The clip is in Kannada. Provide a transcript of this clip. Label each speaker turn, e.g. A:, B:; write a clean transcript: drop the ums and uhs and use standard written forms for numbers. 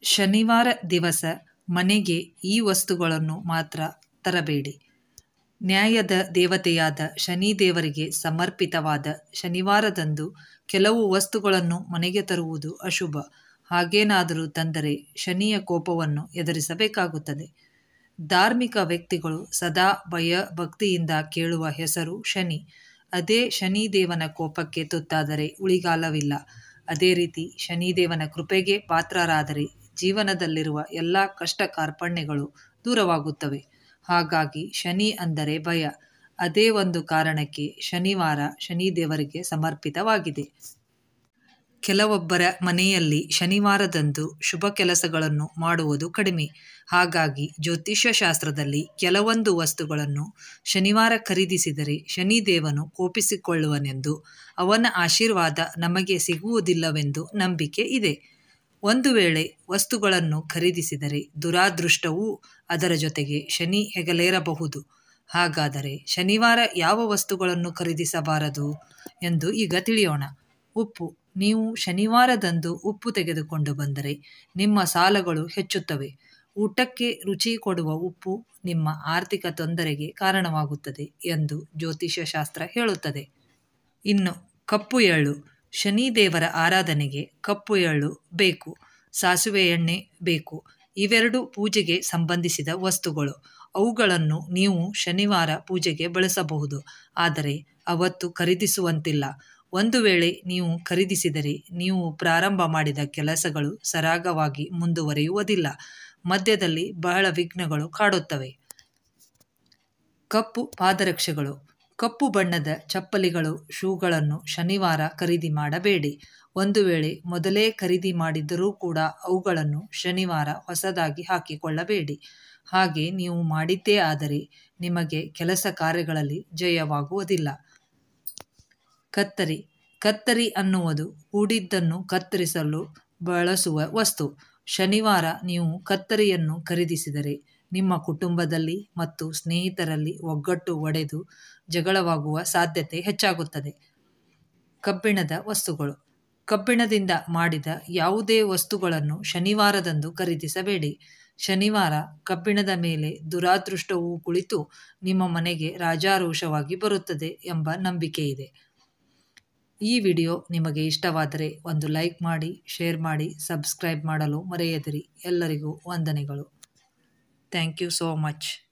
A: ಶನಿವಾರ ದಿವಸ ಮನೆಗೆ ಈ ವಸ್ತುಗಳನ್ನು ಮಾತ್ರ ತರಬೇಡಿ. ನ್ಯಾಯದ ದೇವತೆಯಾದ ಶನಿದೇವರಿಗೆ ಸಮರ್ಪಿತವಾದ ಶನಿವಾರದಂದು ಕೆಲವು ವಸ್ತುಗಳನ್ನು ಮನೆಗೆ ತರುವುದು ಅಶುಭ. ಹಾಗೇನಾದರೂ ತಂದರೆ ಶನಿಯ ಕೋಪವನ್ನು ಎದುರಿಸಬೇಕಾಗುತ್ತದೆ. ಧಾರ್ಮಿಕ ವ್ಯಕ್ತಿಗಳು ಸದಾ ಭಯ ಭಕ್ತಿಯಿಂದ ಕೇಳುವ ಹೆಸರು ಶನಿ. ಅದೇ ಶನಿದೇವನ ಕೋಪಕ್ಕೆ ತುತ್ತಾದರೆ ಉಳಿಗಾಲವಿಲ್ಲ. ಅದೇ ರೀತಿ ಶನಿದೇವನ ಕೃಪೆಗೆ ಪಾತ್ರರಾದರೆ ಜೀವನದಲ್ಲಿರುವ ಎಲ್ಲ ಕಷ್ಟ ಕಾರ್ಪಣ್ಯಗಳು ದೂರವಾಗುತ್ತವೆ. ಹಾಗಾಗಿ ಶನಿ ಅಂದರೆ ಭಯ. ಅದೇ ಒಂದು ಕಾರಣಕ್ಕೆ ಶನಿವಾರ ಶನಿದೇವರಿಗೆ ಸಮರ್ಪಿತವಾಗಿದೆ. ಕೆಲವೊಬ್ಬರ ಮನೆಯಲ್ಲಿ ಶನಿವಾರದಂದು ಶುಭ ಕೆಲಸಗಳನ್ನು ಮಾಡುವುದು ಕಡಿಮೆ. ಹಾಗಾಗಿ ಜ್ಯೋತಿಷ್ಯ ಶಾಸ್ತ್ರದಲ್ಲಿ ಕೆಲವೊಂದು ವಸ್ತುಗಳನ್ನು ಶನಿವಾರ ಖರೀದಿಸಿದರೆ ಶನಿದೇವನು ಕೋಪಿಸಿಕೊಳ್ಳುವನೆಂದು, ಅವನ ಆಶೀರ್ವಾದ ನಮಗೆ ಸಿಗುವುದಿಲ್ಲವೆಂದು ನಂಬಿಕೆ ಇದೆ. ಒಂದು ವೇಳೆ ವಸ್ತುಗಳನ್ನು ಖರೀದಿಸಿದರೆ ದುರಾದೃಷ್ಟವೂ ಅದರ ಜೊತೆಗೆ ಶನಿ ಹೆಗಲೇರಬಹುದು. ಹಾಗಾದರೆ ಶನಿವಾರ ಯಾವ ವಸ್ತುಗಳನ್ನು ಖರೀದಿಸಬಾರದು ಎಂದು ಈಗ ತಿಳಿಯೋಣ. ಉಪ್ಪು. ನೀವು ಶನಿವಾರದಂದು ಉಪ್ಪು ತೆಗೆದುಕೊಂಡು ಬಂದರೆ ನಿಮ್ಮ ಸಾಲಗಳು ಹೆಚ್ಚುತ್ತವೆ. ಊಟಕ್ಕೆ ರುಚಿ ಕೊಡುವ ಉಪ್ಪು ನಿಮ್ಮ ಆರ್ಥಿಕ ತೊಂದರೆಗೆ ಕಾರಣವಾಗುತ್ತದೆ ಎಂದು ಜ್ಯೋತಿಷ್ಯ ಶಾಸ್ತ್ರ ಹೇಳುತ್ತದೆ. ಇನ್ನು ಕಪ್ಪು ಎಳ್ಳು. ಶನಿದೇವರ ಆರಾಧನೆಗೆ ಕಪ್ಪು ಎಳ್ಳು ಬೇಕು, ಸಾಸಿವೆ ಎಣ್ಣೆ ಬೇಕು. ಇವೆರಡು ಪೂಜೆಗೆ ಸಂಬಂಧಿಸಿದ ವಸ್ತುಗಳು. ಅವುಗಳನ್ನು ನೀವು ಶನಿವಾರ ಪೂಜೆಗೆ ಬಳಸಬಹುದು, ಆದರೆ ಅವತ್ತು ಖರೀದಿಸುವಂತಿಲ್ಲ. ಒಂದು ವೇಳೆ ನೀವು ಖರೀದಿಸಿದರೆ ನೀವು ಪ್ರಾರಂಭ ಮಾಡಿದ ಕೆಲಸಗಳು ಸರಾಗವಾಗಿ ಮುಂದುವರಿಯುವುದಿಲ್ಲ. ಮಧ್ಯದಲ್ಲಿ ಬಹಳ ವಿಘ್ನಗಳು ಕಾಡುತ್ತವೆ. ಕಪ್ಪು ಪಾದರಕ್ಷೆಗಳು. ಕಪ್ಪು ಬಣ್ಣದ ಚಪ್ಪಲಿಗಳು, ಶೂಗಳನ್ನು ಶನಿವಾರ ಖರೀದಿ ಮಾಡಬೇಡಿ. ಒಂದು ವೇಳೆ ಮೊದಲೇ ಖರೀದಿ ಮಾಡಿದ್ದರೂ ಕೂಡ ಅವುಗಳನ್ನು ಶನಿವಾರ ಹೊಸದಾಗಿ ಹಾಕಿಕೊಳ್ಳಬೇಡಿ. ಹಾಗೆ ನೀವು ಮಾಡಿದ್ದೇ ಆದರೆ ನಿಮಗೆ ಕೆಲಸ ಕಾರ್ಯಗಳಲ್ಲಿ ಜಯವಾಗುವುದಿಲ್ಲ. ಕತ್ತರಿ. ಕತ್ತರಿ ಅನ್ನುವುದು ಕೂಡಿದ್ದನ್ನು ಕತ್ತರಿಸಲು ಬಳಸುವ ವಸ್ತು. ಶನಿವಾರ ನೀವು ಕತ್ತರಿಯನ್ನು ಖರೀದಿಸಿದರೆ ನಿಮ್ಮ ಕುಟುಂಬದಲ್ಲಿ ಮತ್ತು ಸ್ನೇಹಿತರಲ್ಲಿ ಒಗ್ಗಟ್ಟು ಒಡೆದು ಜಗಳವಾಗುವ ಸಾಧ್ಯತೆ ಹೆಚ್ಚಾಗುತ್ತದೆ. ಕಬ್ಬಿಣದ ವಸ್ತುಗಳು. ಕಬ್ಬಿಣದಿಂದ ಮಾಡಿದ ಯಾವುದೇ ವಸ್ತುಗಳನ್ನು ಶನಿವಾರದಂದು ಖರೀದಿಸಬೇಡಿ. ಶನಿವಾರ ಕಬ್ಬಿಣದ ಮೇಲೆ ದುರಾದೃಷ್ಟವು ಕುಳಿತು ನಿಮ್ಮ ಮನೆಗೆ ರಾಜಾರೋಷವಾಗಿ ಬರುತ್ತದೆ ಎಂಬ ನಂಬಿಕೆ ಇದೆ. ಈ ವಿಡಿಯೋ ನಿಮಗೆ ಇಷ್ಟವಾದರೆ ಒಂದು ಲೈಕ್ ಮಾಡಿ, ಶೇರ್ ಮಾಡಿ, ಸಬ್ಸ್ಕ್ರೈಬ್ ಮಾಡಲು ಮರೆಯದಿರಿ. ಎಲ್ಲರಿಗೂ ವಂದನೆಗಳು. Thank you so much.